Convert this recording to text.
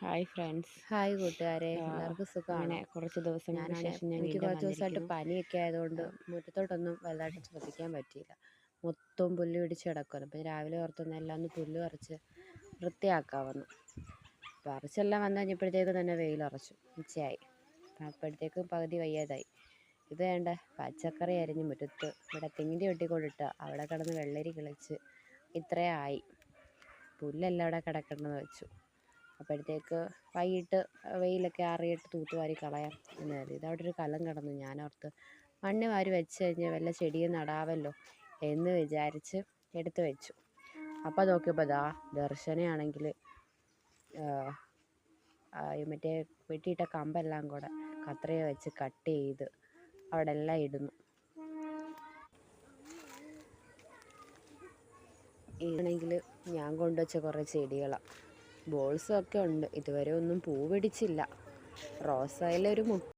Hi friends. Hi കൂട്ടുകാരെ, എല്ലാവർക്കും അങ്ങനെ സുഖമാണോ? കുറച്ച് ദിവസങ്ങൾക്ക് ശേഷം ഞാൻ എനിക്ക് വീണ്ടും കുറച്ച് ദിവസമായിട്ട് വന്നിരിക്കുന്നു. പനിയൊക്കെ ആയതുകൊണ്ട് മുറ്റത്തോട്ടൊന്നും വലുതായിട്ട് ശ്രദ്ധിക്കാൻ പറ്റിയില്ല. മൊത്തം പുല്ല് പിടിച്ച് കിടക്കുന്നു. അപ്പോൾ രാവിലെ ഓർത്തൊന്ന് എല്ലാം ഒന്ന് പുല്ല് പറിച്ച് വൃത്തിയാക്കാമെന്ന്. പറിച്ചെല്ലാം വന്നു കഴിഞ്ഞപ്പോഴത്തേക്ക് തന്നെ വെയിലുറച്ചു, ഉച്ചയായി. അപ്പോഴത്തേക്കും പകുതി വയ്യാതായി. ഇത് വേണ്ട പച്ചക്കറി അരിഞ്ഞ് മുറ്റത്ത് ഇവിടെ തെങ്ങിൻ്റെ വെട്ടിക്കൊണ്ടിട്ട് അവിടെ കിടന്ന് വെള്ളരി കിളിച്ച് ഇത്രയായി. പുല്ലെല്ലാം അവിടെ കിടക്കണമെന്ന് വെച്ചു. അപ്പോഴത്തേക്ക് വൈകിട്ട് വെയിലൊക്കെ ആറിയിട്ട് തൂത്തുവാരി കളയാം എന്ന് കരുതി. ഇതവിടെ ഒരു കലം കിടന്നു. ഞാനോർത്ത് മണ്ണ് വാരി വെച്ച് കഴിഞ്ഞാൽ വല്ല ചെടിയും നടാവല്ലോ എന്ന് വിചാരിച്ച് എടുത്ത് വെച്ചു. അപ്പോൾ നോക്കിയപ്പോൾ ദർശനയാണെങ്കിൽ മറ്റേ വെട്ടിയിട്ട കമ്പെല്ലാം കൂടെ കത്രിക വെച്ച് കട്ട് ചെയ്ത് അവിടെ എല്ലാം ഇടുന്നു. ഇതാണെങ്കിൽ ഞാൻ കൊണ്ടുവച്ച കുറേ ചെടികളാണ്. ബോൾസും ഒക്കെ ഉണ്ട്. ഇതുവരെ ഒന്നും പൂ പിടിച്ചില്ല. റോസായിലൊരു